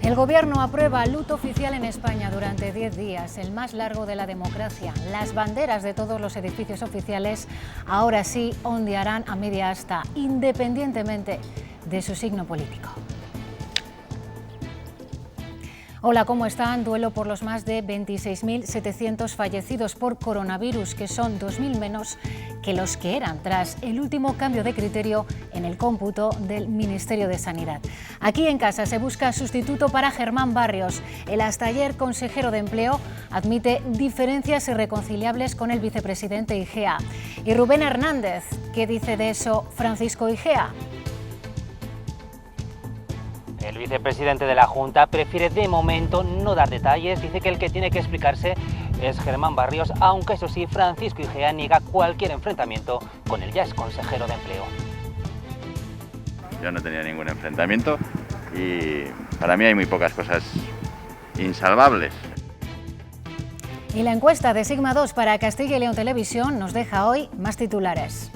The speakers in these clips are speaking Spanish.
El Gobierno aprueba luto oficial en España durante 10 días, el más largo de la democracia. Las banderas de todos los edificios oficiales ahora sí ondearán a media asta, independientemente de su signo político. Hola, ¿cómo están? Duelo por los más de 26.700 fallecidos por coronavirus, que son 2.000 menos que los que eran tras el último cambio de criterio en el cómputo del Ministerio de Sanidad. Aquí en casa se busca sustituto para Germán Barrios. El hasta ayer consejero de Empleo admite diferencias irreconciliables con el vicepresidente Igea. Y Rubén Hernández, ¿qué dice de eso Francisco Igea? El vicepresidente de la Junta prefiere de momento no dar detalles, dice que el que tiene que explicarse es Germán Barrios, aunque eso sí, Francisco Igea niega cualquier enfrentamiento con el ya ex consejero de Empleo. Yo no tenía ningún enfrentamiento y para mí hay muy pocas cosas insalvables. Y la encuesta de Sigma 2 para Castilla y León Televisión nos deja hoy más titulares.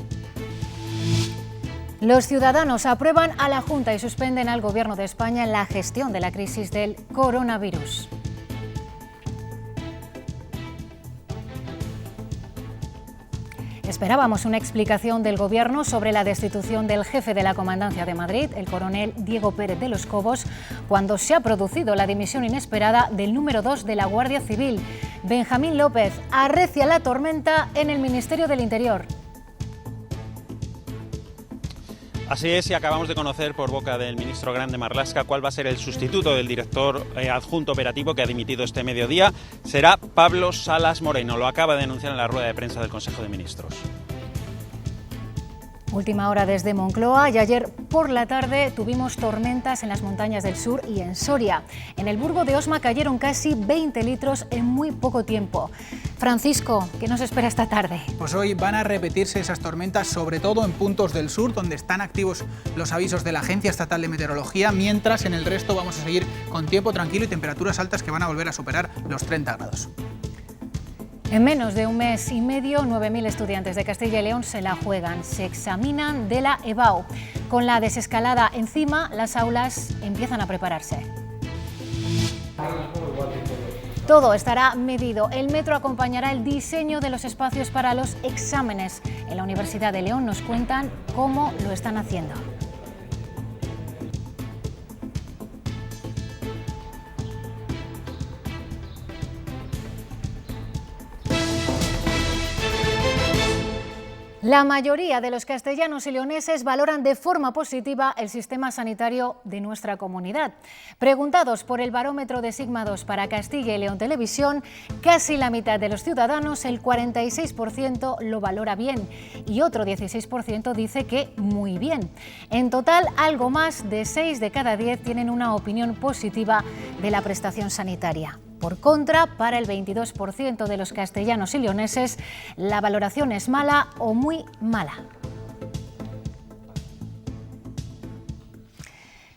Los ciudadanos aprueban a la Junta y suspenden al Gobierno de España en la gestión de la crisis del coronavirus. Esperábamos una explicación del Gobierno sobre la destitución del jefe de la Comandancia de Madrid, el coronel Diego Pérez de los Cobos, cuando se ha producido la dimisión inesperada del número 2 de la Guardia Civil. Benjamín López: arrecia la tormenta en el Ministerio del Interior. Así es, y acabamos de conocer por boca del ministro Grande Marlaska cuál va a ser el sustituto del director adjunto operativo que ha dimitido este mediodía. Será Pablo Salas Moreno, lo acaba de anunciar en la rueda de prensa del Consejo de Ministros. Última hora desde Moncloa, y ayer por la tarde tuvimos tormentas en las montañas del sur y en Soria. En el Burgo de Osma cayeron casi 20 litros en muy poco tiempo. Francisco, ¿qué nos espera esta tarde? Pues hoy van a repetirse esas tormentas, sobre todo en puntos del sur, donde están activos los avisos de la Agencia Estatal de Meteorología, mientras en el resto vamos a seguir con tiempo tranquilo y temperaturas altas que van a volver a superar los 30 grados. En menos de un mes y medio, 9.000 estudiantes de Castilla y León se la juegan. Se examinan de la EBAU. Con la desescalada encima, las aulas empiezan a prepararse. Todo estará medido. El metro acompañará el diseño de los espacios para los exámenes. En la Universidad de León nos cuentan cómo lo están haciendo. La mayoría de los castellanos y leoneses valoran de forma positiva el sistema sanitario de nuestra comunidad. Preguntados por el barómetro de Sigma 2 para Castilla y León Televisión, casi la mitad de los ciudadanos, el 46%, lo valora bien y otro 16% dice que muy bien. En total, algo más de 6 de cada 10 tienen una opinión positiva de la prestación sanitaria. Por contra, para el 22% de los castellanos y leoneses, la valoración es mala o muy mala.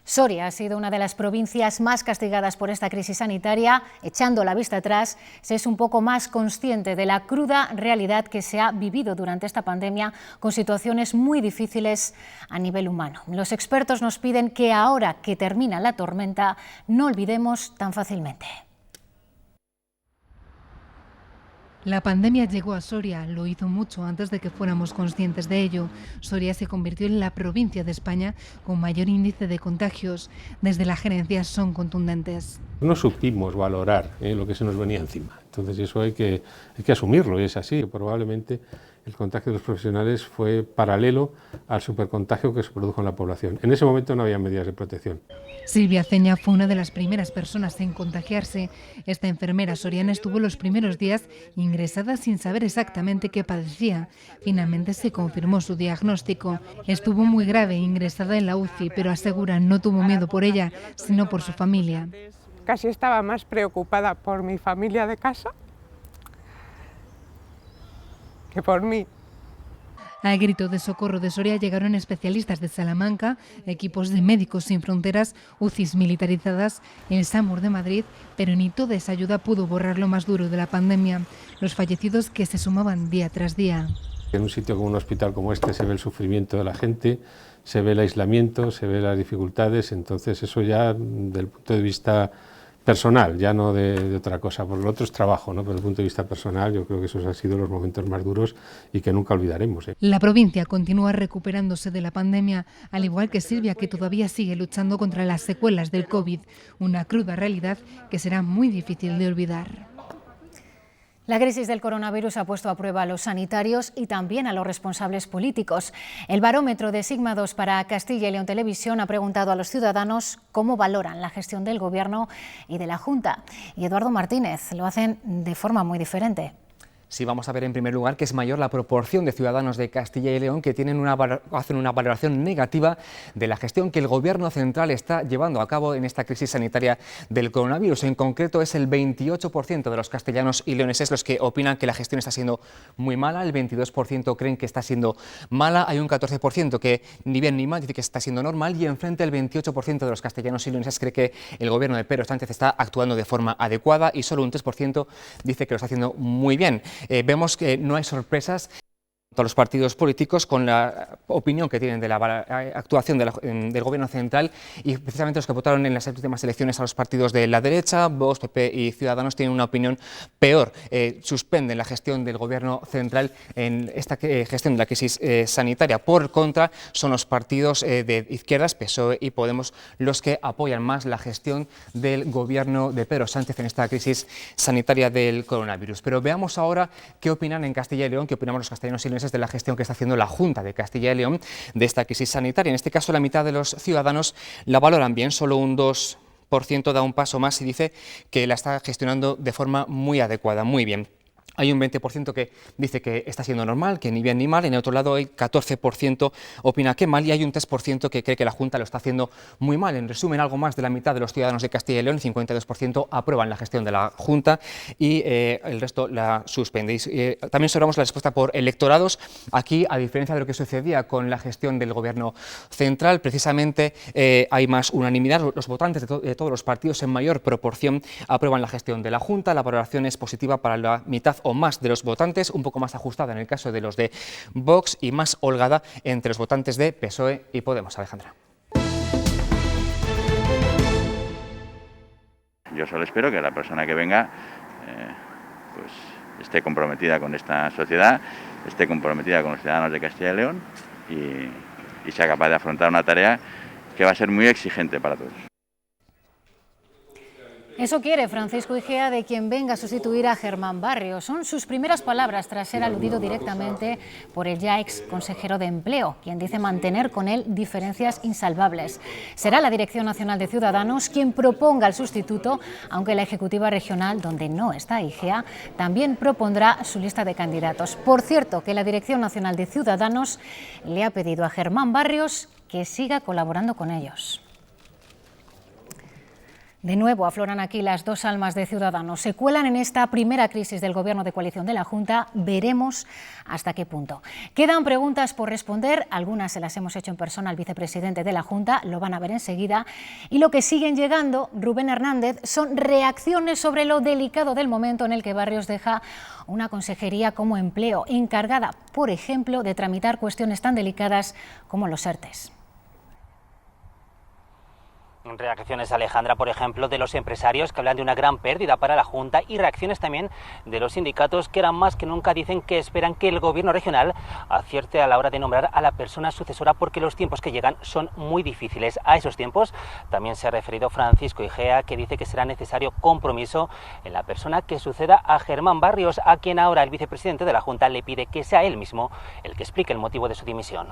Soria ha sido una de las provincias más castigadas por esta crisis sanitaria. Echando la vista atrás, se es un poco más consciente de la cruda realidad que se ha vivido durante esta pandemia, con situaciones muy difíciles a nivel humano. Los expertos nos piden que ahora que termina la tormenta, no olvidemos tan fácilmente. La pandemia llegó a Soria, lo hizo mucho antes de que fuéramos conscientes de ello. Soria se convirtió en la provincia de España con mayor índice de contagios. Desde la gerencia son contundentes. No supimos valorar lo que se nos venía encima. Entonces eso hay que asumirlo, y es así. Probablemente el contagio de los profesionales fue paralelo al supercontagio que se produjo en la población. En ese momento no había medidas de protección. Silvia Ceña fue una de las primeras personas en contagiarse. Esta enfermera soriana estuvo los primeros días ingresada sin saber exactamente qué padecía. Finalmente se confirmó su diagnóstico. Estuvo muy grave, ingresada en la UCI, pero asegura no tuvo miedo por ella, sino por su familia. Casi estaba más preocupada por mi familia de casa que por mí. Al grito de socorro de Soria llegaron especialistas de Salamanca, equipos de Médicos Sin Fronteras, UCIs militarizadas, el SAMUR de Madrid, pero ni toda esa ayuda pudo borrar lo más duro de la pandemia, los fallecidos que se sumaban día tras día. En un sitio como un hospital como este se ve el sufrimiento de la gente, se ve el aislamiento, se ve las dificultades, entonces eso ya del punto de vista personal, ya no de otra cosa, porque lo otro es trabajo, ¿no? Pero desde el punto de vista personal yo creo que esos han sido los momentos más duros y que nunca olvidaremos. La provincia continúa recuperándose de la pandemia, al igual que Silvia, que todavía sigue luchando contra las secuelas del COVID, una cruda realidad que será muy difícil de olvidar. La crisis del coronavirus ha puesto a prueba a los sanitarios y también a los responsables políticos. El barómetro de Sigma 2 para Castilla y León Televisión ha preguntado a los ciudadanos cómo valoran la gestión del Gobierno y de la Junta. Y Eduardo Martínez, lo hacen de forma muy diferente. Sí, vamos a ver en primer lugar que es mayor la proporción de ciudadanos de Castilla y León que hacen una valoración negativa de la gestión que el Gobierno central está llevando a cabo en esta crisis sanitaria del coronavirus. En concreto es el 28% de los castellanos y leoneses los que opinan que la gestión está siendo muy mala, el 22% creen que está siendo mala, hay un 14% que ni bien ni mal dice que está siendo normal y enfrente el 28% de los castellanos y leoneses cree que el Gobierno de Pedro Sánchez está actuando de forma adecuada y solo un 3% dice que lo está haciendo muy bien. Vemos que no hay sorpresas a los partidos políticos con la opinión que tienen de la actuación del Gobierno central y precisamente los que votaron en las últimas elecciones a los partidos de la derecha, Vox, PP y Ciudadanos tienen una opinión peor, suspenden la gestión del Gobierno central en esta gestión de la crisis sanitaria. Por contra, son los partidos de izquierdas, PSOE y Podemos, los que apoyan más la gestión del Gobierno de Pedro Sánchez en esta crisis sanitaria del coronavirus. Pero veamos ahora qué opinan en Castilla y León, qué opinamos los castellanos y leoneses de la gestión que está haciendo la Junta de Castilla y León de esta crisis sanitaria. En este caso, la mitad de los ciudadanos la valoran bien, solo un 2% da un paso más y dice que la está gestionando de forma muy adecuada, muy bien. Hay un 20% que dice que está siendo normal, que ni bien ni mal. En el otro lado hay 14% opina que mal y hay un 3% que cree que la Junta lo está haciendo muy mal. En resumen, algo más de la mitad de los ciudadanos de Castilla y León, 52%, aprueban la gestión de la Junta y el resto la suspende. También observamos la respuesta por electorados. Aquí, a diferencia de lo que sucedía con la gestión del Gobierno central, precisamente hay más unanimidad. Los votantes de todos los partidos en mayor proporción aprueban la gestión de la Junta. La valoración es positiva para la mitad o más de los votantes, un poco más ajustada en el caso de los de Vox y más holgada entre los votantes de PSOE y Podemos. Alejandra. Yo solo espero que la persona que venga pues esté comprometida con esta sociedad, esté comprometida con los ciudadanos de Castilla y León y sea capaz de afrontar una tarea que va a ser muy exigente para todos. Eso quiere Francisco Igea de quien venga a sustituir a Germán Barrios. Son sus primeras palabras tras ser aludido directamente por el ya ex consejero de Empleo, quien dice mantener con él diferencias insalvables. Será la Dirección Nacional de Ciudadanos quien proponga al sustituto, aunque la Ejecutiva Regional, donde no está Igea, también propondrá su lista de candidatos. Por cierto, que la Dirección Nacional de Ciudadanos le ha pedido a Germán Barrios que siga colaborando con ellos. De nuevo afloran aquí las dos almas de Ciudadanos. Se cuelan en esta primera crisis del Gobierno de coalición de la Junta. Veremos hasta qué punto. Quedan preguntas por responder. Algunas se las hemos hecho en persona al vicepresidente de la Junta. Lo van a ver enseguida. Y lo que siguen llegando, Rubén Hernández, son reacciones sobre lo delicado del momento en el que Barrios deja una consejería como Empleo, encargada, por ejemplo, de tramitar cuestiones tan delicadas como los ERTEs. Reacciones, Alejandra, por ejemplo, de los empresarios que hablan de una gran pérdida para la Junta y reacciones también de los sindicatos que ahora más que nunca dicen que esperan que el Gobierno regional acierte a la hora de nombrar a la persona sucesora porque los tiempos que llegan son muy difíciles. A esos tiempos también se ha referido Francisco Igea, que dice que será necesario compromiso en la persona que suceda a Germán Barrios, a quien ahora el vicepresidente de la Junta le pide que sea él mismo el que explique el motivo de su dimisión.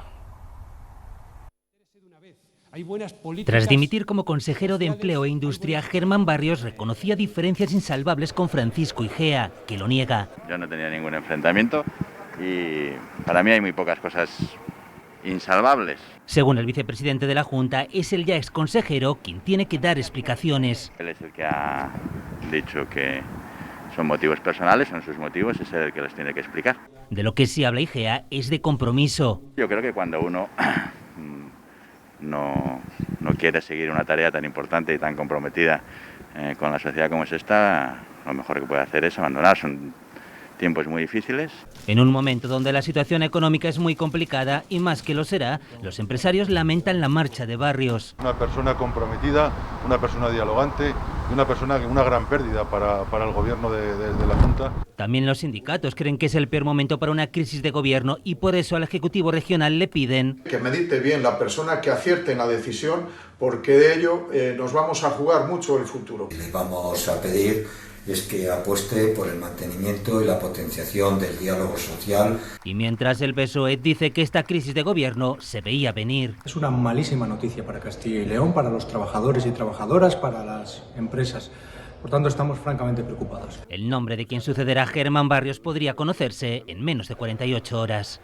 Tras dimitir como consejero de Empleo e Industria, Germán Barrios reconocía diferencias insalvables con Francisco Igea, que lo niega. Yo no tenía ningún enfrentamiento y para mí hay muy pocas cosas insalvables. Según el vicepresidente de la Junta, es el ya exconsejero quien tiene que dar explicaciones. Él es el que ha dicho que son motivos personales, son sus motivos, es él el que los tiene que explicar. De lo que sí habla Igea es de compromiso. Yo creo que cuando uno no quiere seguir una tarea tan importante y tan comprometida con la sociedad como es esta, lo mejor que puede hacer es abandonar. Son tiempos muy difíciles. En un momento donde la situación económica es muy complicada y más que lo será, los empresarios lamentan la marcha de Barrios. Una persona comprometida, una persona dialogante y una gran pérdida para el gobierno de la Junta. También los sindicatos creen que es el peor momento para una crisis de gobierno y por eso al Ejecutivo Regional le piden que medite bien la persona, que acierte en la decisión, porque de ello nos vamos a jugar mucho el futuro. Les vamos a pedir es que apueste por el mantenimiento y la potenciación del diálogo social. Y mientras el PSOE dice que esta crisis de gobierno se veía venir. Es una malísima noticia para Castilla y León, para los trabajadores y trabajadoras, para las empresas. Por tanto, estamos francamente preocupados. El nombre de quien sucederá a Germán Barrios podría conocerse en menos de 48 horas.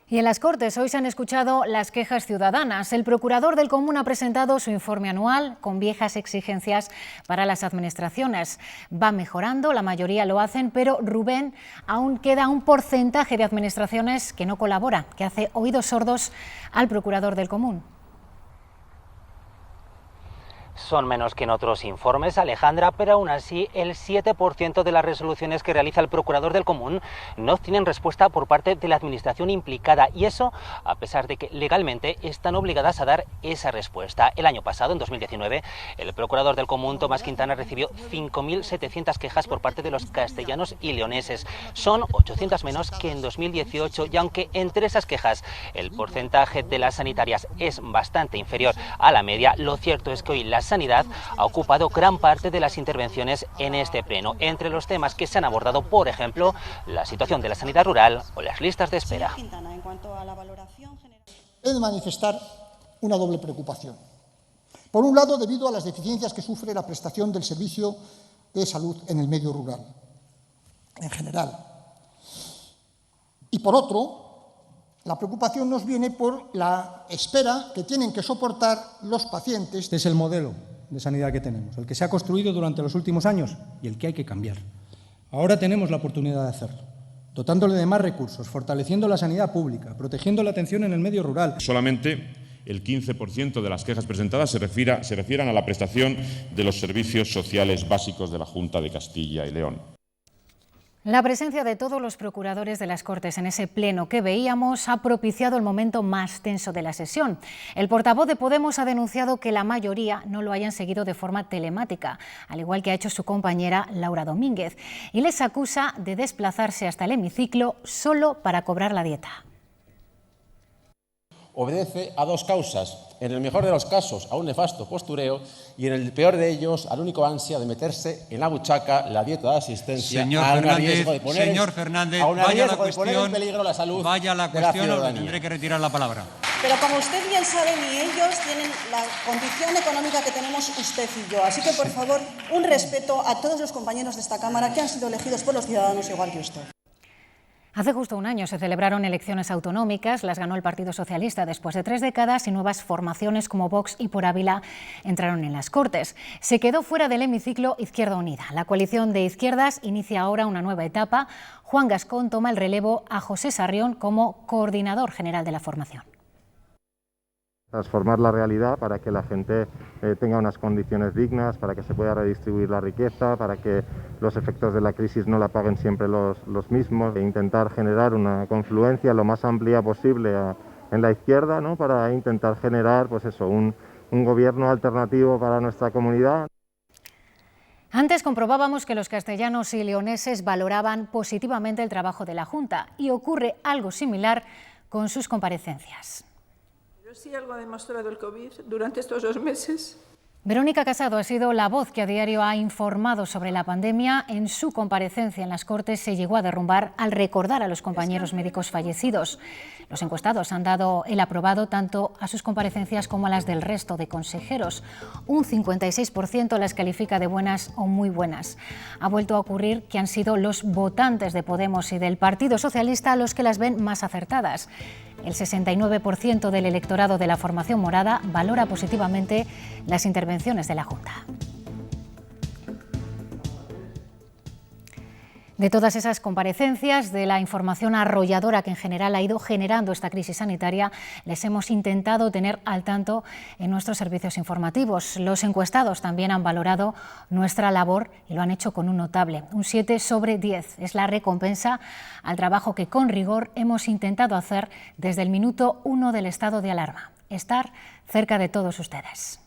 Y en las Cortes hoy se han escuchado las quejas ciudadanas. El procurador del Común ha presentado su informe anual con viejas exigencias para las administraciones. Va mejorando, la mayoría lo hacen, pero Rubén, aún queda un porcentaje de administraciones que no colabora, que hace oídos sordos al procurador del Común. Son menos que en otros informes, Alejandra, pero aún así el 7% de las resoluciones que realiza el procurador del Común no obtienen respuesta por parte de la administración implicada, y eso a pesar de que legalmente están obligadas a dar esa respuesta. El año pasado, en 2019, el procurador del Común, Tomás Quintana, recibió 5.700 quejas por parte de los castellanos y leoneses. Son 800 menos que en 2018, y aunque entre esas quejas el porcentaje de las sanitarias es bastante inferior a la media, lo cierto es que hoy la sanidad ha ocupado gran parte de las intervenciones en este pleno. Entre los temas que se han abordado, por ejemplo, la situación de la sanidad rural o las listas de espera. He de manifestar una doble preocupación. Por un lado, debido a las deficiencias que sufre la prestación del servicio de salud en el medio rural, en general. Y por otro, la preocupación nos viene por la espera que tienen que soportar los pacientes. Este es el modelo de sanidad que tenemos, el que se ha construido durante los últimos años y el que hay que cambiar. Ahora tenemos la oportunidad de hacerlo, dotándole de más recursos, fortaleciendo la sanidad pública, protegiendo la atención en el medio rural. Solamente el 15% de las quejas presentadas se refieran a la prestación de los servicios sociales básicos de la Junta de Castilla y León. La presencia de todos los procuradores de las Cortes en ese pleno que veíamos ha propiciado el momento más tenso de la sesión. El portavoz de Podemos ha denunciado que la mayoría no lo hayan seguido de forma telemática, al igual que ha hecho su compañera Laura Domínguez, y les acusa de desplazarse hasta el hemiciclo solo para cobrar la dieta. Obedece a dos causas, en el mejor de los casos a un nefasto postureo y en el peor de ellos al único ansia de meterse en la buchaca la dieta de asistencia. Señor Fernández, vaya la cuestión, en peligro la salud vaya la cuestión o tendré que retirar la palabra. Pero como usted bien sabe, ni ellos tienen la condición económica que tenemos usted y yo. Así que, por favor, un respeto a todos los compañeros de esta Cámara que han sido elegidos por los ciudadanos igual que usted. Hace justo un año se celebraron elecciones autonómicas, las ganó el Partido Socialista después de 3 décadas y nuevas formaciones como Vox y Por Ávila entraron en las Cortes. Se quedó fuera del hemiciclo Izquierda Unida. La coalición de izquierdas inicia ahora una nueva etapa. Juan Gascón toma el relevo a José Sarrión como coordinador general de la formación. Transformar la realidad para que la gente tenga unas condiciones dignas, para que se pueda redistribuir la riqueza, para que los efectos de la crisis no la paguen siempre los mismos, e intentar generar una confluencia lo más amplia posible en la izquierda, ¿no? Para intentar generar pues eso, un gobierno alternativo para nuestra comunidad. Antes comprobábamos que los castellanos y leoneses valoraban positivamente el trabajo de la Junta y ocurre algo similar con sus comparecencias. Sí, algo ha demostrado el COVID durante estos 2 meses. Verónica Casado ha sido la voz que a diario ha informado sobre la pandemia. En su comparecencia en las Cortes se llegó a derrumbar al recordar a los compañeros médicos fallecidos. Los encuestados han dado el aprobado tanto a sus comparecencias como a las del resto de consejeros. Un 56% las califica de buenas o muy buenas. Ha vuelto a ocurrir que han sido los votantes de Podemos y del Partido Socialista los que las ven más acertadas. El 69% del electorado de la formación morada valora positivamente las intervenciones de la Junta. De todas esas comparecencias, de la información arrolladora que en general ha ido generando esta crisis sanitaria, les hemos intentado tener al tanto en nuestros servicios informativos. Los encuestados también han valorado nuestra labor y lo han hecho con un notable. Un 7 sobre 10 es la recompensa al trabajo que con rigor hemos intentado hacer desde el minuto 1 del estado de alarma. Estar cerca de todos ustedes.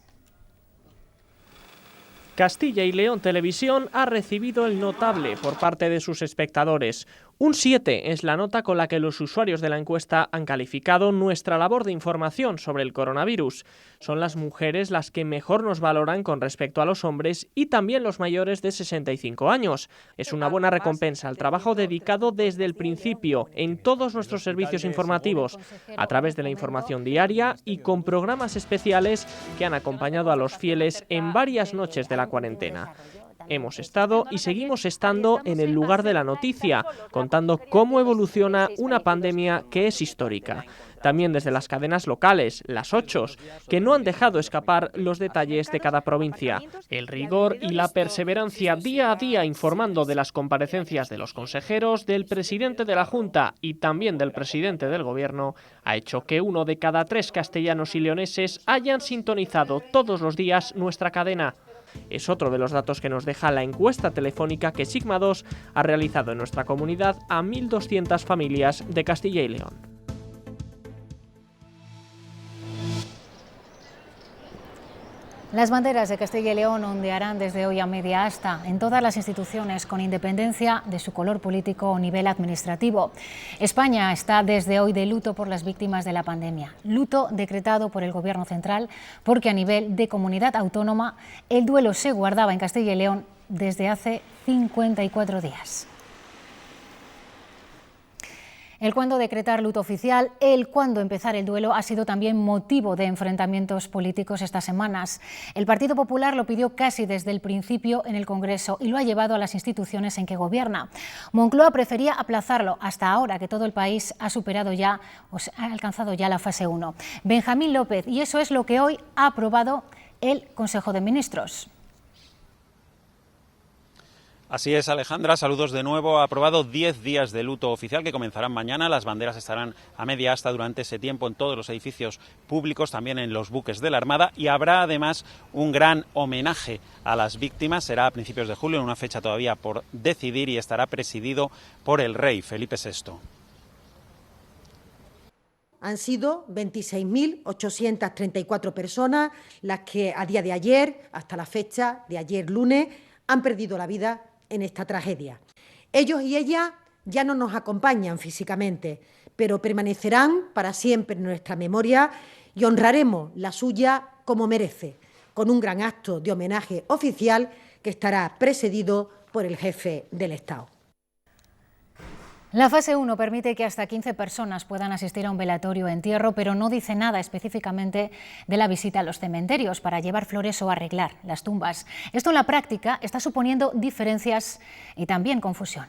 Castilla y León Televisión ha recibido el notable por parte de sus espectadores. Un 7 es la nota con la que los usuarios de la encuesta han calificado nuestra labor de información sobre el coronavirus. Son las mujeres las que mejor nos valoran con respecto a los hombres y también los mayores de 65 años. Es una buena recompensa al trabajo dedicado desde el principio en todos nuestros servicios informativos, a través de la información diaria y con programas especiales que han acompañado a los fieles en varias noches de la cuarentena. Hemos estado y seguimos estando en el lugar de la noticia, contando cómo evoluciona una pandemia que es histórica. También desde las cadenas locales, las 8, que no han dejado escapar los detalles de cada provincia. El rigor y la perseverancia día a día informando de las comparecencias de los consejeros, del presidente de la Junta y también del presidente del Gobierno ha hecho que 1 de cada 3 castellanos y leoneses hayan sintonizado todos los días nuestra cadena. Es otro de los datos que nos deja la encuesta telefónica que Sigma 2 ha realizado en nuestra comunidad a 1.200 familias de Castilla y León. Las banderas de Castilla y León ondearán desde hoy a media asta en todas las instituciones con independencia de su color político o nivel administrativo. España está desde hoy de luto por las víctimas de la pandemia. Luto decretado por el Gobierno central porque a nivel de comunidad autónoma el duelo se guardaba en Castilla y León desde hace 54 días. El cuándo decretar luto oficial, el cuándo empezar el duelo ha sido también motivo de enfrentamientos políticos estas semanas. El Partido Popular lo pidió casi desde el principio en el Congreso y lo ha llevado a las instituciones en que gobierna. Moncloa prefería aplazarlo hasta ahora que todo el país ha superado ya, ha alcanzado ya la fase 1. Benjamín López, y eso es lo que hoy ha aprobado el Consejo de Ministros. Así es, Alejandra, saludos de nuevo. Ha aprobado 10 días de luto oficial que comenzarán mañana. Las banderas estarán a media asta durante ese tiempo en todos los edificios públicos, también en los buques de la Armada, y habrá además un gran homenaje a las víctimas. Será a principios de julio, en una fecha todavía por decidir, y estará presidido por el rey Felipe VI. Han sido 26.834 personas las que a día de ayer, hasta la fecha de ayer lunes, han perdido la vida en esta tragedia. Ellos y ellas ya no nos acompañan físicamente, pero permanecerán para siempre en nuestra memoria y honraremos la suya como merece, con un gran acto de homenaje oficial que estará presidido por el jefe del Estado. La fase 1 permite que hasta 15 personas puedan asistir a un velatorio o entierro, pero no dice nada específicamente de la visita a los cementerios para llevar flores o arreglar las tumbas. Esto en la práctica está suponiendo diferencias y también confusión.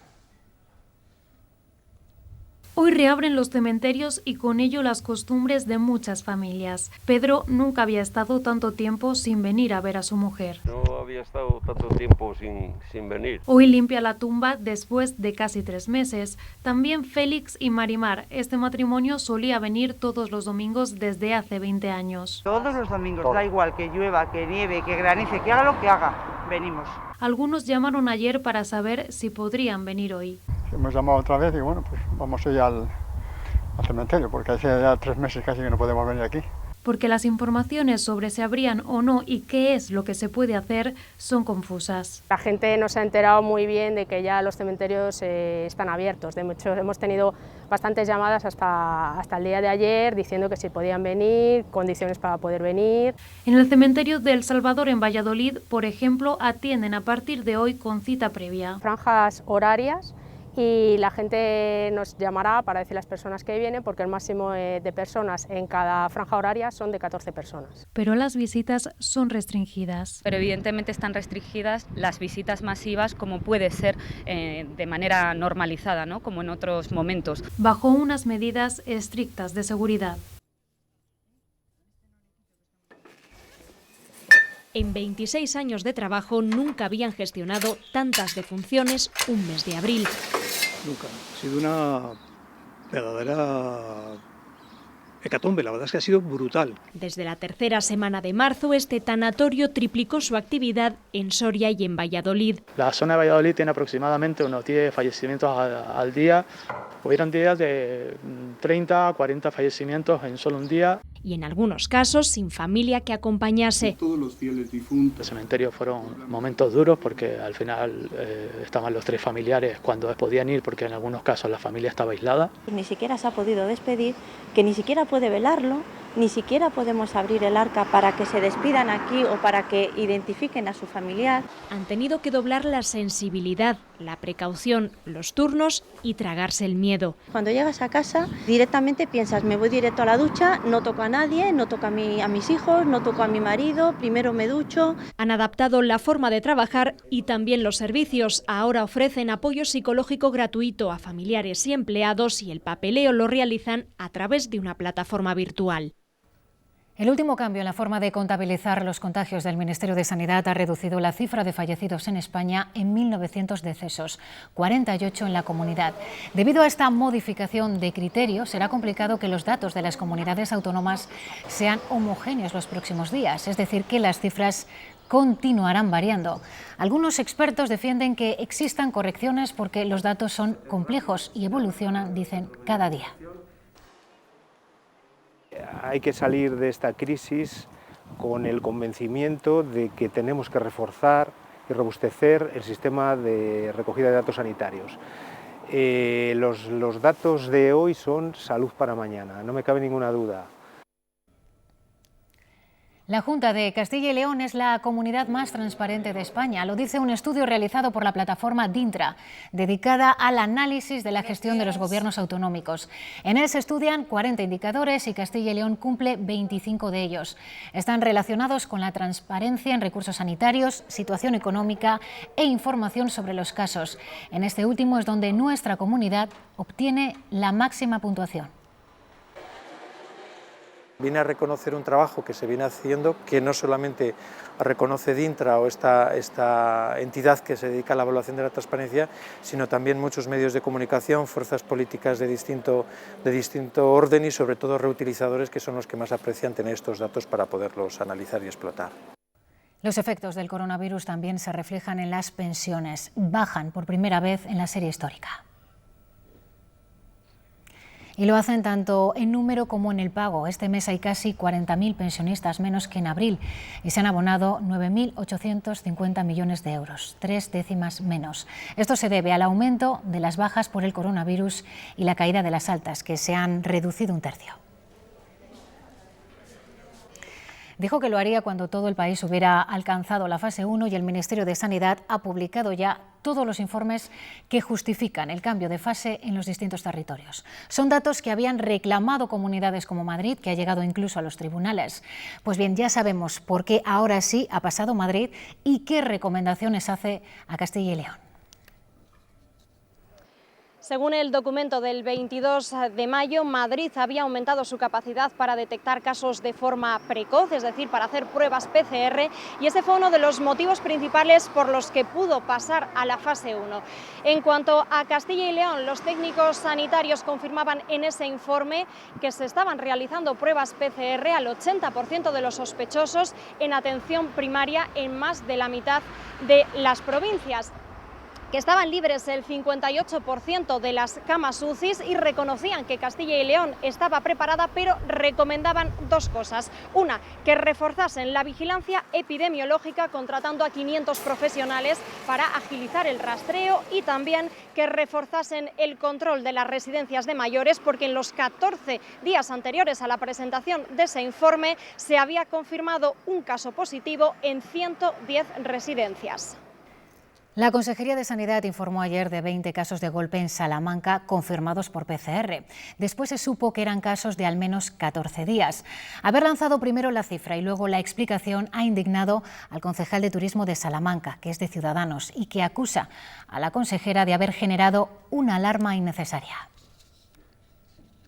Hoy reabren los cementerios y con ello las costumbres de muchas familias. Pedro nunca había estado tanto tiempo sin venir a ver a su mujer. No había estado tanto tiempo sin venir. Hoy limpia la tumba después de casi 3 meses. También Félix y Marimar. Este matrimonio solía venir todos los domingos desde hace 20 años. Todos los domingos, da igual que llueva, que nieve, que granice, que haga lo que haga, venimos. Algunos llamaron ayer para saber si podrían venir hoy. Hemos llamado otra vez y bueno, pues vamos hoy al cementerio, porque hace ya 3 meses casi que no podemos venir aquí. Porque las informaciones sobre si habrían o no y qué es lo que se puede hacer son confusas. La gente no se ha enterado muy bien de que ya los cementerios están abiertos. De hecho, hemos tenido bastantes llamadas hasta el día de ayer diciendo que si podían venir, condiciones para poder venir. En el cementerio de El Salvador, en Valladolid, por ejemplo, atienden a partir de hoy con cita previa. Franjas horarias. Y la gente nos llamará para decir las personas que vienen, porque el máximo de personas en cada franja horaria son de 14 personas. Pero las visitas son restringidas. Pero evidentemente están restringidas las visitas masivas, como puede ser de manera normalizada, ¿no? Como en otros momentos. Bajo unas medidas estrictas de seguridad. En 26 años de trabajo nunca habían gestionado tantas defunciones un mes de abril. Nunca. Ha sido una verdadera hecatombe, la verdad es que ha sido brutal. Desde la tercera semana de marzo, este tanatorio triplicó su actividad en Soria y en Valladolid. La zona de Valladolid tiene aproximadamente unos 10 fallecimientos al día. Hubieron días de 30 a 40 fallecimientos en solo un día. Y en algunos casos sin familia que acompañase. Todos los fieles difuntos. Los cementerios fueron momentos duros porque al final estaban los 3 familiares cuando podían ir, porque en algunos casos la familia estaba aislada. Ni siquiera se ha podido despedir, que ni siquiera puede velarlo, ni siquiera podemos abrir el arca para que se despidan aquí o para que identifiquen a su familiar. Han tenido que doblar la sensibilidad, la precaución, los turnos y tragarse el miedo. Cuando llegas a casa, directamente piensas, me voy directo a la ducha, no toco a nadie, no toco a mis hijos, no toco a mi marido, primero me ducho. Han adaptado la forma de trabajar y también los servicios. Ahora ofrecen apoyo psicológico gratuito a familiares y empleados y el papeleo lo realizan a través de una plataforma virtual. El último cambio en la forma de contabilizar los contagios del Ministerio de Sanidad ha reducido la cifra de fallecidos en España en 1.900 decesos, 48 en la comunidad. Debido a esta modificación de criterio, será complicado que los datos de las comunidades autónomas sean homogéneos los próximos días, es decir, que las cifras continuarán variando. Algunos expertos defienden que existan correcciones porque los datos son complejos y evolucionan, dicen, cada día. Hay que salir de esta crisis con el convencimiento de que tenemos que reforzar y robustecer el sistema de recogida de datos sanitarios. Los datos de hoy son salud para mañana, no me cabe ninguna duda. La Junta de Castilla y León es la comunidad más transparente de España. Lo dice un estudio realizado por la plataforma Dintra, dedicada al análisis de la gestión de los gobiernos autonómicos. En él se estudian 40 indicadores y Castilla y León cumple 25 de ellos. Están relacionados con la transparencia en recursos sanitarios, situación económica e información sobre los casos. En este último es donde nuestra comunidad obtiene la máxima puntuación. Viene a reconocer un trabajo que se viene haciendo, que no solamente reconoce Dintra o esta entidad que se dedica a la evaluación de la transparencia, sino también muchos medios de comunicación, fuerzas políticas de distinto orden y sobre todo reutilizadores, que son los que más aprecian tener estos datos para poderlos analizar y explotar. Los efectos del coronavirus también se reflejan en las pensiones. Bajan por primera vez en la serie histórica. Y lo hacen tanto en número como en el pago. Este mes hay casi 40.000 pensionistas menos que en abril y se han abonado 9.850 millones de euros, 3 décimas menos. Esto se debe al aumento de las bajas por el coronavirus y la caída de las altas, que se han reducido un tercio. Dijo que lo haría cuando todo el país hubiera alcanzado la fase 1 y el Ministerio de Sanidad ha publicado ya todos los informes que justifican el cambio de fase en los distintos territorios. Son datos que habían reclamado comunidades como Madrid, que ha llegado incluso a los tribunales. Pues bien, ya sabemos por qué ahora sí ha pasado Madrid y qué recomendaciones hace a Castilla y León. Según el documento del 22 de mayo, Madrid había aumentado su capacidad para detectar casos de forma precoz, es decir, para hacer pruebas PCR, y ese fue uno de los motivos principales por los que pudo pasar a la fase 1. En cuanto a Castilla y León, los técnicos sanitarios confirmaban en ese informe que se estaban realizando pruebas PCR al 80% de los sospechosos en atención primaria en más de la mitad de las provincias, que estaban libres el 58% de las camas UCI y reconocían que Castilla y León estaba preparada, pero recomendaban dos cosas. Una, que reforzasen la vigilancia epidemiológica contratando a 500 profesionales para agilizar el rastreo y también que reforzasen el control de las residencias de mayores, porque en los 14 días anteriores a la presentación de ese informe se había confirmado un caso positivo en 110 residencias. La Consejería de Sanidad informó ayer de 20 casos de golpe en Salamanca confirmados por PCR. Después se supo que eran casos de al menos 14 días. Haber lanzado primero la cifra y luego la explicación ha indignado al concejal de Turismo de Salamanca, que es de Ciudadanos, y que acusa a la consejera de haber generado una alarma innecesaria.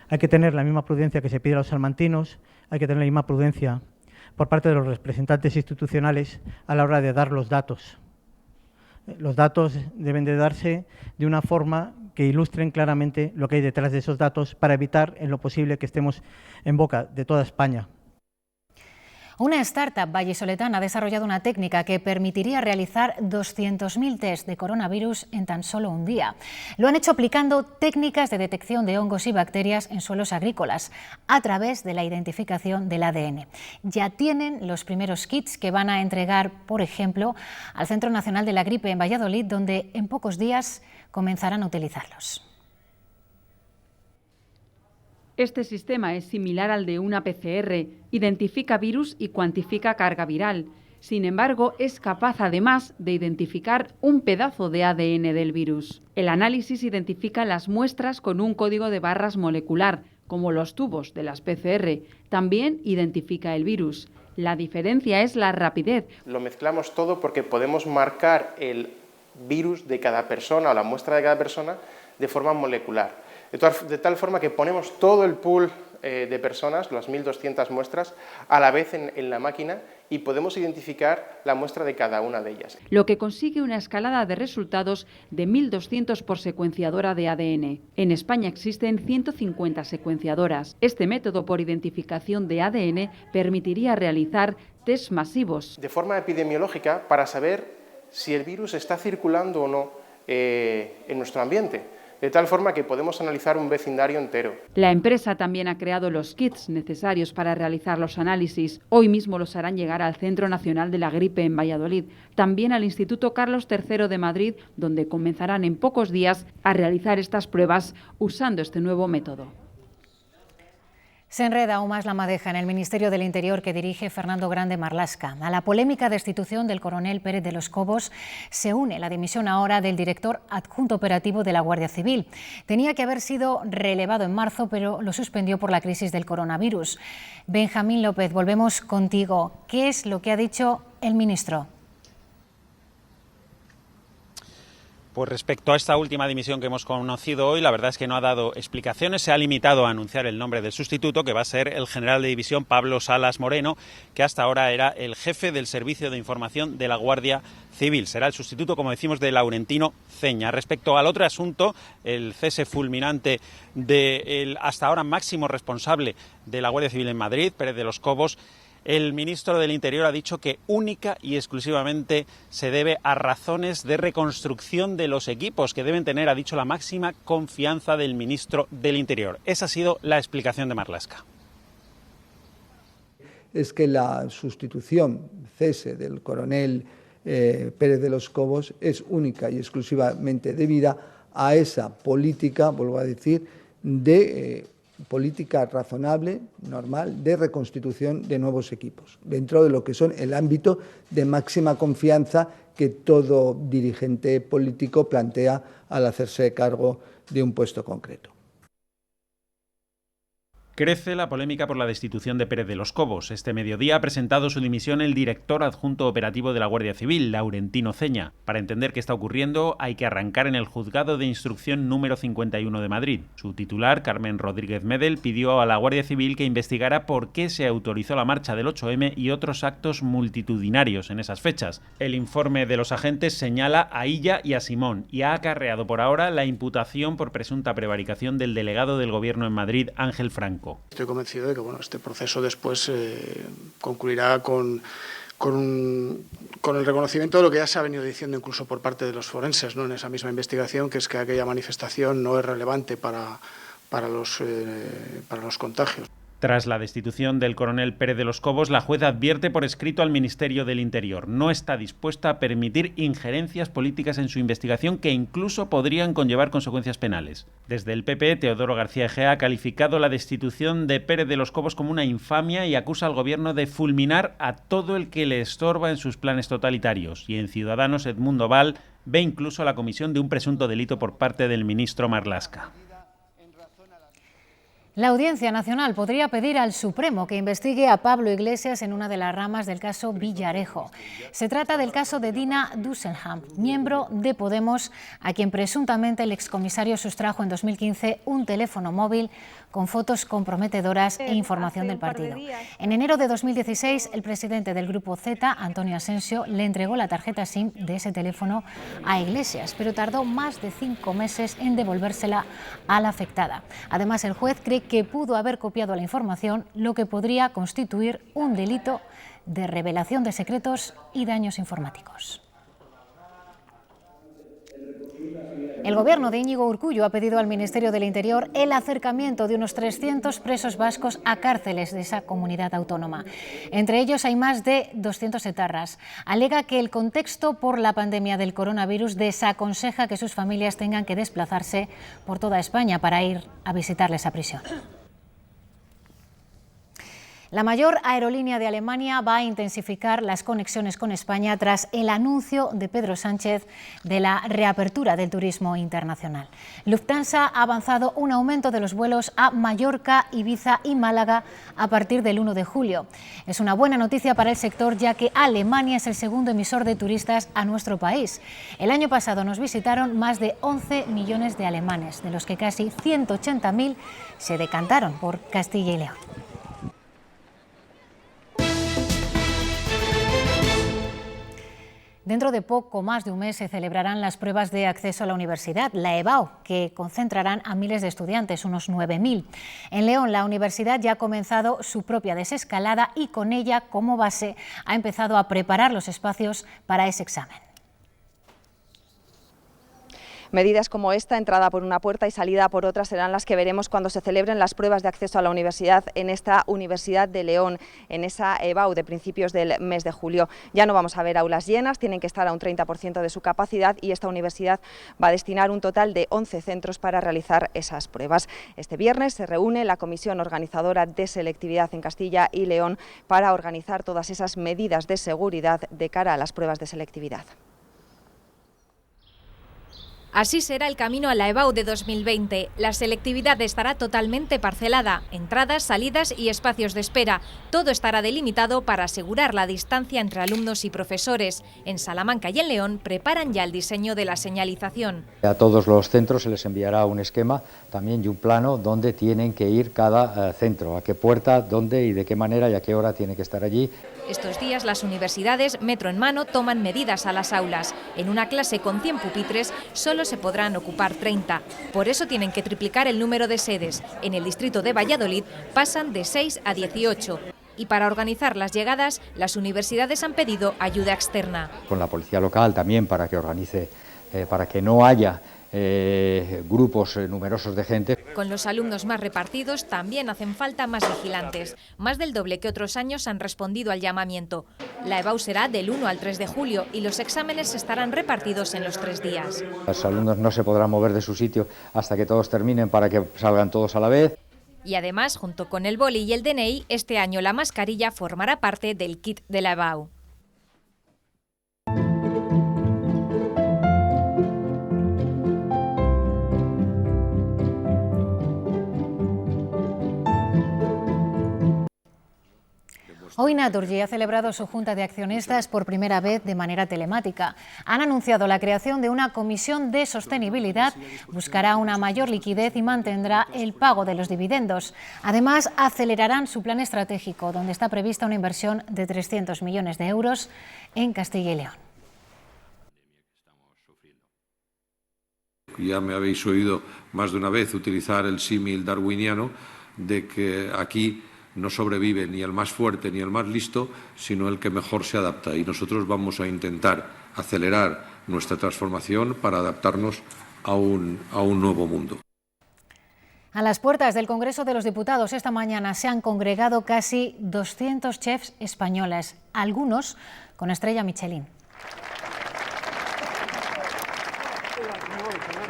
Hay que tener la misma prudencia que se pide a los salmantinos, hay que tener la misma prudencia por parte de los representantes institucionales a la hora de dar los datos. Los datos deben de darse de una forma que ilustren claramente lo que hay detrás de esos datos para evitar en lo posible que estemos en boca de toda España. Una startup vallisoletana ha desarrollado una técnica que permitiría realizar 200.000 test de coronavirus en tan solo un día. Lo han hecho aplicando técnicas de detección de hongos y bacterias en suelos agrícolas a través de la identificación del ADN. Ya tienen los primeros kits que van a entregar, por ejemplo, al Centro Nacional de la Gripe en Valladolid, donde en pocos días comenzarán a utilizarlos. Este sistema es similar al de una PCR, identifica virus y cuantifica carga viral. Sin embargo, es capaz además de identificar un pedazo de ADN del virus. El análisis identifica las muestras con un código de barras molecular, como los tubos de las PCR. También identifica el virus. La diferencia es la rapidez. Lo mezclamos todo porque podemos marcar el virus de cada persona o la muestra de cada persona de forma molecular. De tal forma que ponemos todo el pool de personas, las 1.200 muestras, a la vez en la máquina y podemos identificar la muestra de cada una de ellas. Lo que consigue una escalada de resultados de 1.200 por secuenciadora de ADN. En España existen 150 secuenciadoras. Este método por identificación de ADN permitiría realizar test masivos. De forma epidemiológica para saber si el virus está circulando o no en nuestro ambiente. De tal forma que podemos analizar un vecindario entero. La empresa también ha creado los kits necesarios para realizar los análisis. Hoy mismo los harán llegar al Centro Nacional de la Gripe en Valladolid, también al Instituto Carlos III de Madrid, donde comenzarán en pocos días a realizar estas pruebas usando este nuevo método. Se enreda aún más la madeja en el Ministerio del Interior que dirige Fernando Grande Marlaska. A la polémica destitución del coronel Pérez de los Cobos se une la dimisión ahora del director adjunto operativo de la Guardia Civil. Tenía que haber sido relevado en marzo, pero lo suspendió por la crisis del coronavirus. Benjamín López, volvemos contigo. ¿Qué es lo que ha dicho el ministro? Pues respecto a esta última dimisión que hemos conocido hoy, la verdad es que no ha dado explicaciones, se ha limitado a anunciar el nombre del sustituto, que va a ser el general de división Pablo Salas Moreno, que hasta ahora era el jefe del Servicio de Información de la Guardia Civil. Será el sustituto, como decimos, de Laurentino Ceña. Respecto al otro asunto, el cese fulminante del hasta ahora máximo responsable de la Guardia Civil en Madrid, Pérez de los Cobos, el ministro del Interior ha dicho que única y exclusivamente se debe a razones de reconstrucción de los equipos, que deben tener, ha dicho, la máxima confianza del ministro del Interior. Esa ha sido la explicación de Marlaska. Es que la sustitución, cese del coronel Pérez de los Cobos es única y exclusivamente debida a esa política, vuelvo a decir, de política razonable, normal, de reconstitución de nuevos equipos, dentro de lo que son el ámbito de máxima confianza que todo dirigente político plantea al hacerse cargo de un puesto concreto. Crece la polémica por la destitución de Pérez de los Cobos. Este mediodía ha presentado su dimisión el director adjunto operativo de la Guardia Civil, Laurentino Ceña. Para entender qué está ocurriendo, hay que arrancar en el Juzgado de Instrucción número 51 de Madrid. Su titular, Carmen Rodríguez Medel, pidió a la Guardia Civil que investigara por qué se autorizó la marcha del 8M y otros actos multitudinarios en esas fechas. El informe de los agentes señala a Illa y a Simón y ha acarreado por ahora la imputación por presunta prevaricación del delegado del Gobierno en Madrid, Ángel Franco. Estoy convencido de que este proceso después concluirá con el reconocimiento de lo que ya se ha venido diciendo incluso por parte de los forenses, ¿no?, en esa misma investigación, que es que aquella manifestación no es relevante para los contagios. Tras la destitución del coronel Pérez de los Cobos, la jueza advierte por escrito al Ministerio del Interior. No está dispuesta a permitir injerencias políticas en su investigación que incluso podrían conllevar consecuencias penales. Desde el PP, Teodoro García Egea ha calificado la destitución de Pérez de los Cobos como una infamia y acusa al gobierno de fulminar a todo el que le estorba en sus planes totalitarios. Y en Ciudadanos, Edmundo Val ve incluso la comisión de un presunto delito por parte del ministro Marlaska. La Audiencia Nacional podría pedir al Supremo que investigue a Pablo Iglesias en una de las ramas del caso Villarejo. Se trata del caso de Dina Düsselham, miembro de Podemos, a quien presuntamente el excomisario sustrajo en 2015 un teléfono móvil con fotos comprometedoras e información del partido. En enero de 2016, el presidente del Grupo Z, Antonio Asensio, le entregó la tarjeta SIM de ese teléfono a Iglesias, pero tardó más de 5 meses en devolvérsela a la afectada. Además, el juez cree que pudo haber copiado la información, lo que podría constituir un delito de revelación de secretos y daños informáticos. El gobierno de Íñigo Urkullu ha pedido al Ministerio del Interior el acercamiento de unos 300 presos vascos a cárceles de esa comunidad autónoma. Entre ellos hay más de 200 etarras. Alega que el contexto por la pandemia del coronavirus desaconseja que sus familias tengan que desplazarse por toda España para ir a visitarles a prisión. La mayor aerolínea de Alemania va a intensificar las conexiones con España tras el anuncio de Pedro Sánchez de la reapertura del turismo internacional. Lufthansa ha avanzado un aumento de los vuelos a Mallorca, Ibiza y Málaga a partir del 1 de julio. Es una buena noticia para el sector, ya que Alemania es el segundo emisor de turistas a nuestro país. El año pasado nos visitaron más de 11 millones de alemanes, de los que casi 180.000 se decantaron por Castilla y León. Dentro de poco más de un mes se celebrarán las pruebas de acceso a la universidad, la EBAU, que concentrarán a miles de estudiantes, unos 9.000. En León, la universidad ya ha comenzado su propia desescalada y con ella, como base, ha empezado a preparar los espacios para ese examen. Medidas como esta, entrada por una puerta y salida por otra, serán las que veremos cuando se celebren las pruebas de acceso a la universidad en esta Universidad de León, en esa EBAU de principios del mes de julio. Ya no vamos a ver aulas llenas, tienen que estar a un 30% de su capacidad y esta universidad va a destinar un total de 11 centros para realizar esas pruebas. Este viernes se reúne la Comisión Organizadora de Selectividad en Castilla y León para organizar todas esas medidas de seguridad de cara a las pruebas de selectividad. Así será el camino a la EBAU de 2020. La selectividad estará totalmente parcelada, entradas, salidas y espacios de espera. Todo estará delimitado para asegurar la distancia entre alumnos y profesores. En Salamanca y en León preparan ya el diseño de la señalización. A todos los centros se les enviará un esquema también y un plano donde tienen que ir cada centro, a qué puerta, dónde y de qué manera y a qué hora tiene que estar allí. Estos días las universidades, metro en mano, toman medidas a las aulas. En una clase con 100 pupitres solo se podrán ocupar 30. Por eso tienen que triplicar el número de sedes. En el distrito de Valladolid pasan de 6 a 18. Y para organizar las llegadas, las universidades han pedido ayuda externa. Con la policía local también para que organice, para que no haya grupos numerosos de gente. Con los alumnos más repartidos también hacen falta más vigilantes. Más del doble que otros años han respondido al llamamiento. La EBAU será del 1 al 3 de julio y los exámenes estarán repartidos en los 3 días. Los alumnos no se podrán mover de su sitio hasta que todos terminen para que salgan todos a la vez. Y además, junto con el boli y el DNI, este año la mascarilla formará parte del kit de la EBAU. Hoy Naturgy ha celebrado su junta de accionistas por primera vez de manera telemática. Han anunciado la creación de una comisión de sostenibilidad, buscará una mayor liquidez y mantendrá el pago de los dividendos. Además, acelerarán su plan estratégico, donde está prevista una inversión de 300 millones de euros en Castilla y León. Ya me habéis oído más de una vez utilizar el símil darwiniano de que aquí no sobrevive ni el más fuerte ni el más listo, sino el que mejor se adapta. Y nosotros vamos a intentar acelerar nuestra transformación para adaptarnos a un nuevo mundo. A las puertas del Congreso de los Diputados esta mañana se han congregado casi 200 chefs españoles, algunos con estrella Michelin.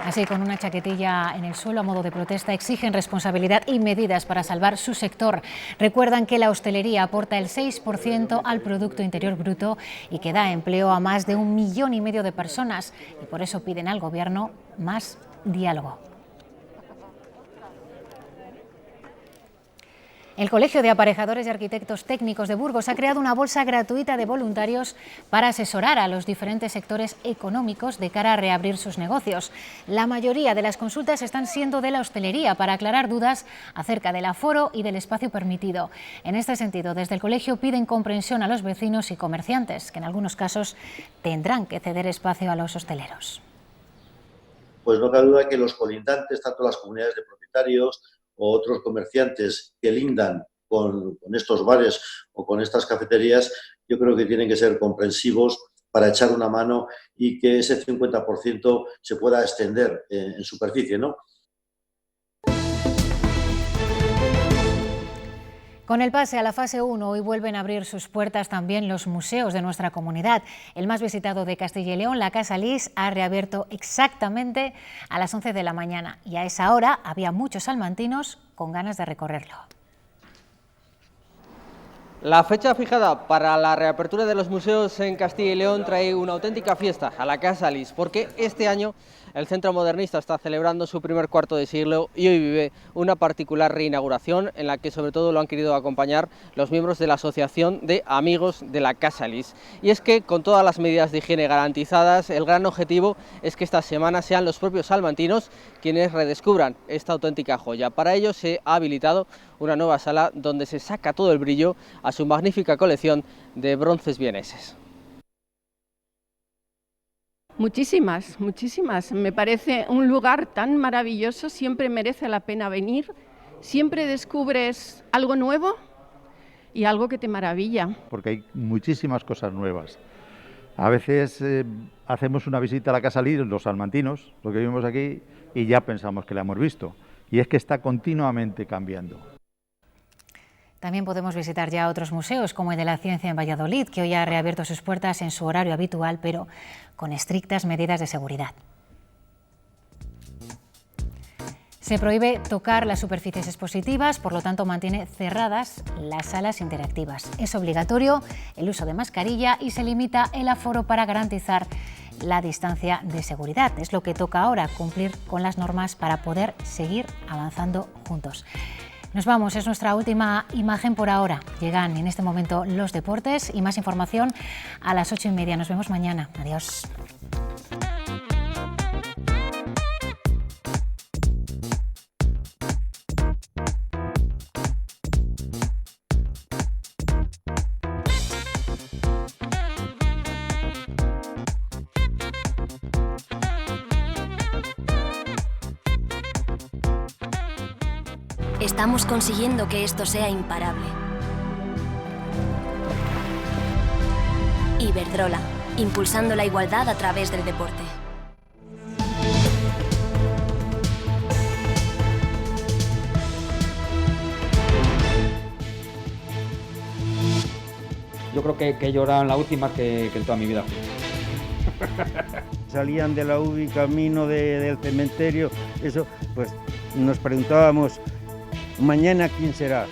Así, con una chaquetilla en el suelo a modo de protesta, exigen responsabilidad y medidas para salvar su sector. Recuerdan que la hostelería aporta el 6% al Producto Interior Bruto y que da empleo a más de 1,5 millones de personas. Y por eso piden al Gobierno más diálogo. El Colegio de Aparejadores y Arquitectos Técnicos de Burgos ha creado una bolsa gratuita de voluntarios para asesorar a los diferentes sectores económicos de cara a reabrir sus negocios. La mayoría de las consultas están siendo de la hostelería para aclarar dudas acerca del aforo y del espacio permitido. En este sentido, desde el colegio piden comprensión a los vecinos y comerciantes, que en algunos casos tendrán que ceder espacio a los hosteleros. Pues no cabe duda que los colindantes, tanto las comunidades de propietarios o otros comerciantes que lindan con estos bares o con estas cafeterías, yo creo que tienen que ser comprensivos para echar una mano y que ese 50% se pueda extender en superficie, ¿no? Con el pase a la fase 1, hoy vuelven a abrir sus puertas también los museos de nuestra comunidad. El más visitado de Castilla y León, la Casa Lis, ha reabierto exactamente a las 11 de la mañana y a esa hora había muchos salmantinos con ganas de recorrerlo. La fecha fijada para la reapertura de los museos en Castilla y León trae una auténtica fiesta a la Casa Lis, porque este año el Centro Modernista está celebrando su primer cuarto de siglo y hoy vive una particular reinauguración en la que sobre todo lo han querido acompañar los miembros de la Asociación de Amigos de la Casa Lis. Y es que con todas las medidas de higiene garantizadas, el gran objetivo es que esta semana sean los propios salmantinos quienes redescubran esta auténtica joya. Para ello se ha habilitado una nueva sala donde se saca todo el brillo a su magnífica colección de bronces vieneses. Muchísimas. Me parece un lugar tan maravilloso, siempre merece la pena venir, siempre descubres algo nuevo y algo que te maravilla. Porque hay muchísimas cosas nuevas. A veces hacemos una visita a la Casa Lis, los salmantinos, lo que vivimos aquí, y ya pensamos que la hemos visto. Y es que está continuamente cambiando. También podemos visitar ya otros museos, como el de la Ciencia en Valladolid, que hoy ha reabierto sus puertas en su horario habitual, pero con estrictas medidas de seguridad. Se prohíbe tocar las superficies expositivas, por lo tanto mantiene cerradas las salas interactivas. Es obligatorio el uso de mascarilla y se limita el aforo para garantizar la distancia de seguridad. Es lo que toca ahora, cumplir con las normas para poder seguir avanzando juntos. Nos vamos, es nuestra última imagen por ahora. Llegan en este momento los deportes y más información a las 8:30. Nos vemos mañana. Adiós. Estamos consiguiendo que esto sea imparable. Iberdrola, impulsando la igualdad a través del deporte. Yo creo que he llorado en la UCI más que en toda mi vida. Salían de la UBI camino del cementerio, eso, pues nos preguntábamos, mañana quién será.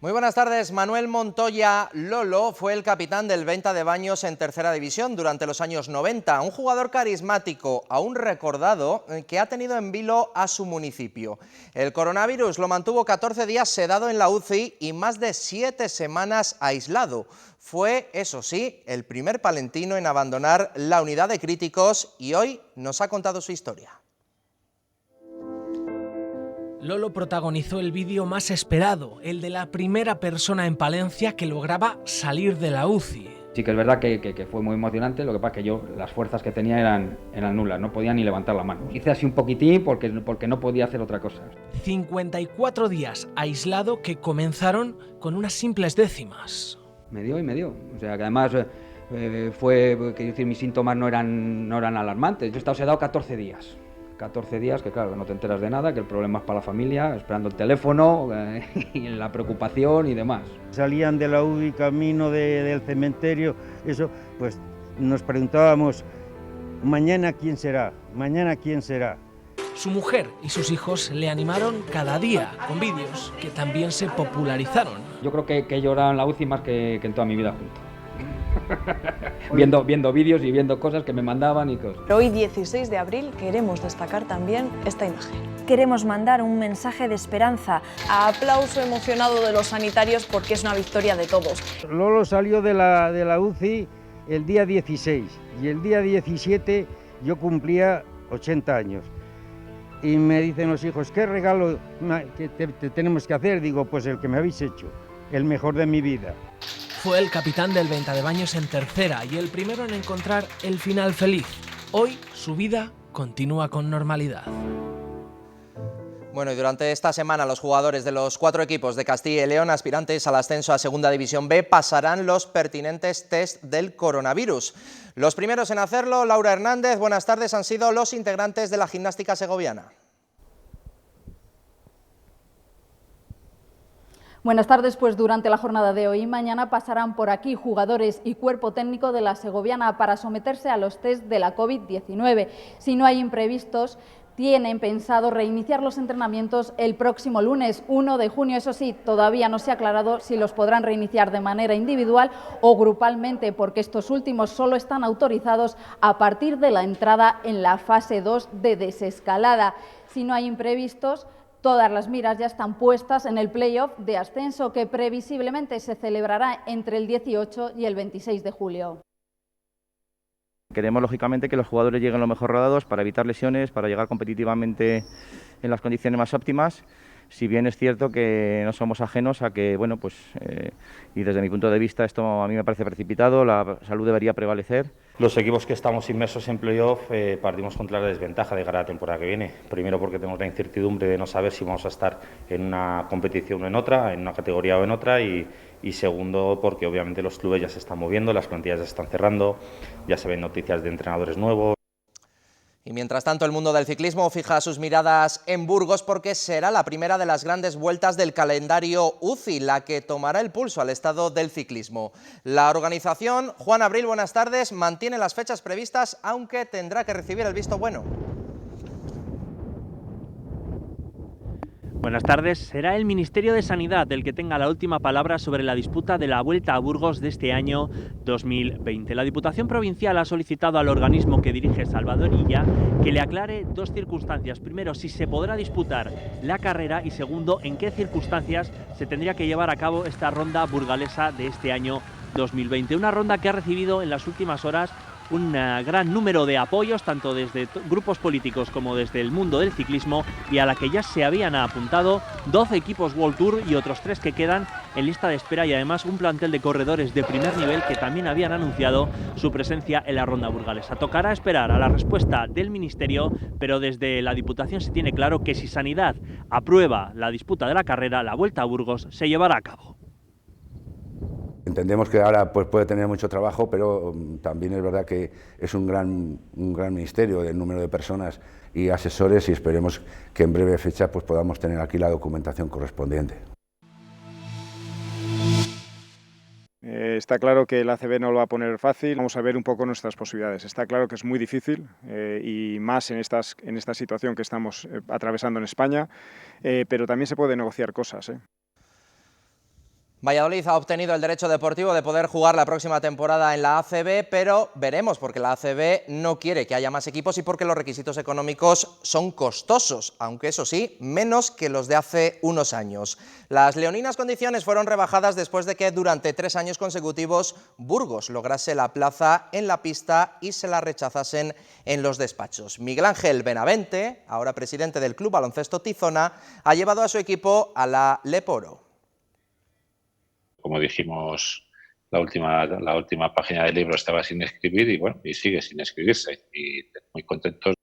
Muy buenas tardes. Manuel Montoya Lolo fue el capitán del Venta de Baños en Tercera División durante los años 90, un jugador carismático, aún recordado, que ha tenido en vilo a su municipio. El coronavirus lo mantuvo 14 días sedado en la UCI y más de 7 semanas aislado. Fue, eso sí, el primer palentino en abandonar la unidad de críticos y hoy nos ha contado su historia. Lolo protagonizó el vídeo más esperado, el de la primera persona en Palencia que lograba salir de la UCI. Sí que es verdad que fue muy emocionante, lo que pasa es que yo las fuerzas que tenía eran nulas, no podía ni levantar la mano. Hice así un poquitín porque no podía hacer otra cosa. 54 días aislado que comenzaron con unas simples décimas. Me dio. O sea que además quiero decir, mis síntomas no eran alarmantes. Yo he estado sedado 14 días. 14 días que claro, no te enteras de nada, que el problema es para la familia, esperando el teléfono y la preocupación y demás. Salían de la UBI camino del cementerio, eso, pues nos preguntábamos, mañana quién será. Su mujer y sus hijos le animaron cada día con vídeos que también se popularizaron. Yo creo que he llorado en la UCI más que en toda mi vida junto. viendo vídeos y viendo cosas que me mandaban y cosas. Hoy, 16 de abril, queremos destacar también esta imagen. Queremos mandar un mensaje de esperanza. Aplauso emocionado de los sanitarios porque es una victoria de todos. Lolo salió de la UCI el día 16 y el día 17 yo cumplía 80 años. Y me dicen los hijos, ¿qué regalo que te tenemos que hacer? Digo, pues el que me habéis hecho, el mejor de mi vida. Fue el capitán del Venta de Baños en tercera y el primero en encontrar el final feliz. Hoy su vida continúa con normalidad. Bueno, y durante esta semana los jugadores de los 4 equipos de Castilla y León, aspirantes al ascenso a Segunda División B, pasarán los pertinentes test del coronavirus. Los primeros en hacerlo, Laura Hernández, buenas tardes, han sido los integrantes de la gimnástica segoviana. Buenas tardes, pues durante la jornada de hoy y mañana pasarán por aquí jugadores y cuerpo técnico de la segoviana para someterse a los test de la COVID-19. Si no hay imprevistos, tienen pensado reiniciar los entrenamientos el próximo lunes 1 de junio. Eso sí, todavía no se ha aclarado si los podrán reiniciar de manera individual o grupalmente, porque estos últimos solo están autorizados a partir de la entrada en la fase 2 de desescalada. Si no hay imprevistos, todas las miras ya están puestas en el play-off de ascenso que previsiblemente se celebrará entre el 18 y el 26 de julio. Queremos, lógicamente, que los jugadores lleguen lo mejor rodados para evitar lesiones, para llegar competitivamente en las condiciones más óptimas, si bien es cierto que no somos ajenos a que, bueno, pues, y desde mi punto de vista esto a mí me parece precipitado, la salud debería prevalecer. Los equipos que estamos inmersos en playoff partimos contra la desventaja de cara a la temporada que viene. Primero porque tenemos la incertidumbre de no saber si vamos a estar en una competición o en otra, en una categoría o en otra, y segundo porque obviamente los clubes ya se están moviendo, las plantillas ya se están cerrando, ya se ven noticias de entrenadores nuevos. Y mientras tanto el mundo del ciclismo fija sus miradas en Burgos porque será la primera de las grandes vueltas del calendario UCI, la que tomará el pulso al estado del ciclismo. La organización, Juan Abril, buenas tardes, mantiene las fechas previstas, aunque tendrá que recibir el visto bueno. Buenas tardes. Será el Ministerio de Sanidad el que tenga la última palabra sobre la disputa de la Vuelta a Burgos de este año 2020. La Diputación Provincial ha solicitado al organismo que dirige Salvador Illa que le aclare 2 circunstancias. Primero, si se podrá disputar la carrera y segundo, en qué circunstancias se tendría que llevar a cabo esta ronda burgalesa de este año 2020. Una ronda que ha recibido en las últimas horas un gran número de apoyos, tanto desde grupos políticos como desde el mundo del ciclismo, y a la que ya se habían apuntado 12 equipos World Tour y otros 3 que quedan en lista de espera, y además un plantel de corredores de primer nivel que también habían anunciado su presencia en la ronda burgalesa. Tocará esperar a la respuesta del Ministerio, pero desde la Diputación se tiene claro que si Sanidad aprueba la disputa de la carrera, la Vuelta a Burgos se llevará a cabo. Entendemos que ahora pues, puede tener mucho trabajo, pero también es verdad que es un gran ministerio del número de personas y asesores, y esperemos que en breve fecha pues, podamos tener aquí la documentación correspondiente. Está claro que el ACB no lo va a poner fácil, vamos a ver un poco nuestras posibilidades. Está claro que es muy difícil y más en esta situación que estamos atravesando en España, pero también se puede negociar cosas. Valladolid ha obtenido el derecho deportivo de poder jugar la próxima temporada en la ACB, pero veremos, porque la ACB no quiere que haya más equipos y porque los requisitos económicos son costosos, aunque eso sí, menos que los de hace unos años. Las leoninas condiciones fueron rebajadas después de que durante 3 años consecutivos Burgos lograse la plaza en la pista y se la rechazasen en los despachos. Miguel Ángel Benavente, ahora presidente del Club Baloncesto Tizona, ha llevado a su equipo a la Leporo. Como dijimos, la última página del libro estaba sin escribir y bueno, y sigue sin escribirse, y muy contentos.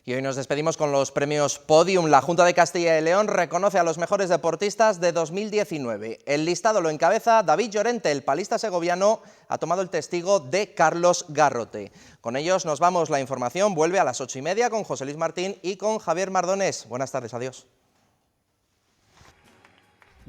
Y hoy nos despedimos con los premios Podium. La Junta de Castilla y León reconoce a los mejores deportistas de 2019. El listado lo encabeza David Llorente, el palista segoviano ha tomado el testigo de Carlos Garrote. Con ellos nos vamos, la información vuelve a las 8:30 con José Luis Martín y con Javier Mardonés. Buenas tardes, adiós.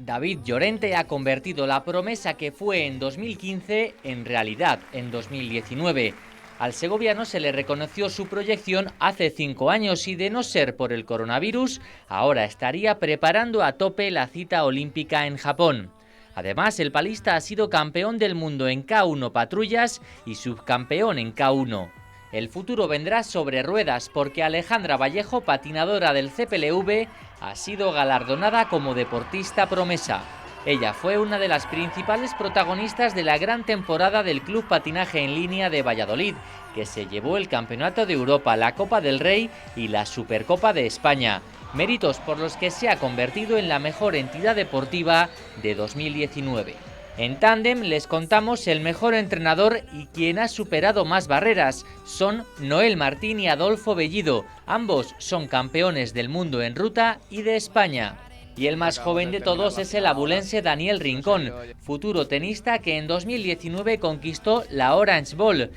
David Llorente ha convertido la promesa que fue en 2015 en realidad en 2019. Al segoviano se le reconoció su proyección hace 5 años y, de no ser por el coronavirus, ahora estaría preparando a tope la cita olímpica en Japón. Además, el palista ha sido campeón del mundo en K1 patrullas y subcampeón en K1. El futuro vendrá sobre ruedas porque Alejandra Vallejo, patinadora del CPLV, ha sido galardonada como deportista promesa. Ella fue una de las principales protagonistas de la gran temporada del Club Patinaje en Línea de Valladolid, que se llevó el Campeonato de Europa, la Copa del Rey y la Supercopa de España. Méritos por los que se ha convertido en la mejor entidad deportiva de 2019. En tándem les contamos el mejor entrenador y quien ha superado más barreras. Son Noel Martín y Adolfo Bellido. Ambos son campeones del mundo en ruta y de España. Y el más joven de todos es el abulense Daniel Rincón, futuro tenista que en 2019 conquistó la Orange Bowl.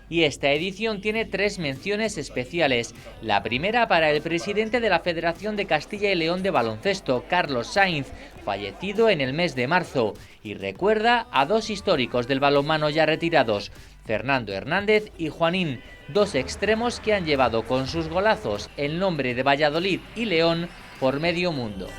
Y esta edición tiene 3 menciones especiales. La primera para el presidente de la Federación de Castilla y León de Baloncesto, Carlos Sainz, fallecido en el mes de marzo. Y recuerda a 2 históricos del balonmano ya retirados, Fernando Hernández y Juanín, 2 extremos que han llevado con sus golazos el nombre de Valladolid y León por medio mundo.